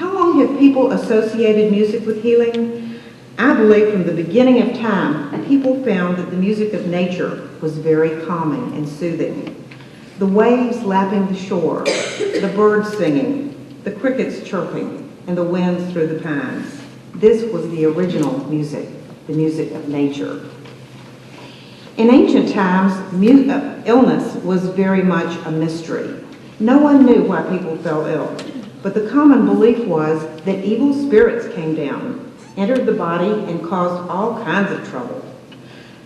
How long have people associated music with healing? I believe from the beginning of time, people found that the music of nature was very calming and soothing. The waves lapping the shore, the birds singing, the crickets chirping, and the winds through the pines. This was the original music, the music of nature. In ancient times, illness was very much a mystery. No one knew why people fell ill, but the common belief was that evil spirits came down, entered the body, and caused all kinds of trouble.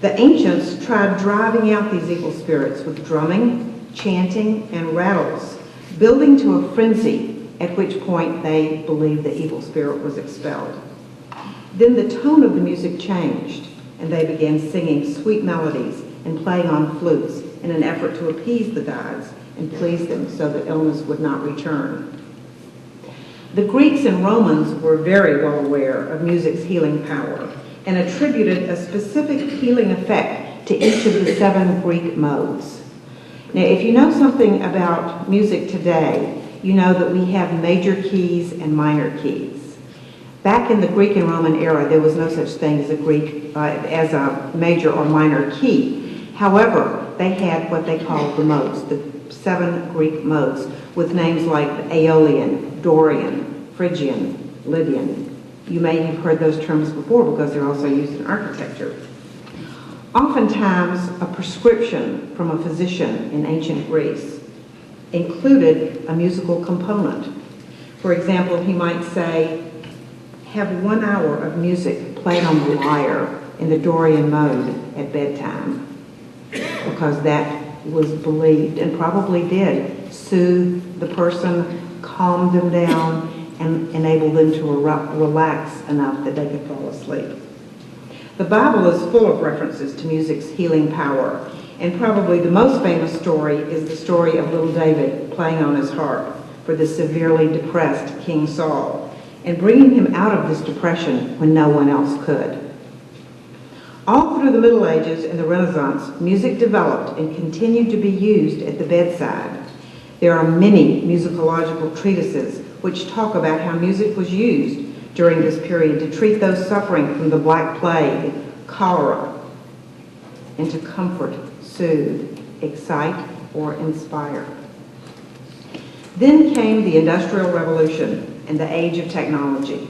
The ancients tried driving out these evil spirits with drumming, chanting, and rattles, building to a frenzy, at which point they believed the evil spirit was expelled. Then the tone of the music changed, and they began singing sweet melodies and playing on flutes in an effort to appease the gods and please them so that illness would not return. The Greeks and Romans were very well aware of music's healing power and attributed a specific healing effect to each of the 7 Greek modes. Now, if you know something about music today, you know that we have major keys and minor keys. Back in the Greek and Roman era, there was no such thing as a major or minor key. However, they had what they called the modes, the 7 Greek modes, with names like Aeolian, Dorian, Phrygian, Lydian. You may have heard those terms before because they're also used in architecture. Oftentimes, a prescription from a physician in ancient Greece included a musical component. For example, he might say, have 1 hour of music played on the lyre in the Dorian mode at bedtime, because that was believed and probably did soothe the person, calm them down, and enable them to relax enough that they could fall asleep. The Bible is full of references to music's healing power, and probably the most famous story is the story of little David playing on his harp for the severely depressed King Saul, and bringing him out of this depression when no one else could. All through the Middle Ages and the Renaissance, music developed and continued to be used at the bedside. There are many musicological treatises which talk about how music was used during this period to treat those suffering from the Black Plague, cholera, and to comfort, soothe, excite, or inspire. Then came the Industrial Revolution and the age of technology.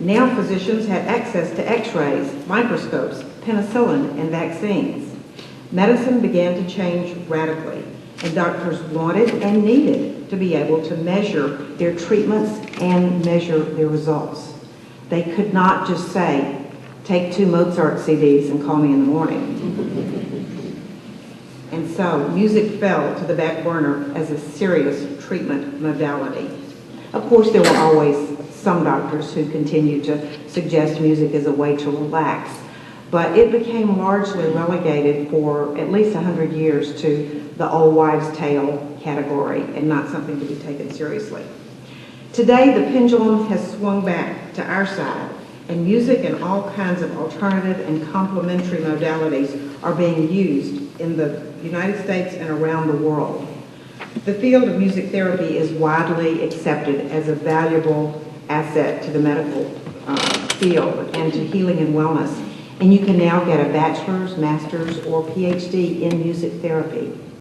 Now physicians had access to x-rays, microscopes, penicillin, and vaccines. Medicine began to change radically, and doctors wanted and needed to be able to measure their treatments and measure their results. They could not just say, take 2 Mozart CDs and call me in the morning. And so music fell to the back burner as a serious treatment modality. Of course, there were always some doctors who continued to suggest music as a way to relax, but it became largely relegated for at least 100 years to the old wives' tale category and not something to be taken seriously. Today, the pendulum has swung back to our side, and music and all kinds of alternative and complementary modalities are being used in the United States and around the world. The field of music therapy is widely accepted as a valuable asset to the medical field and to healing and wellness. And you can now get a bachelor's, master's, or PhD in music therapy.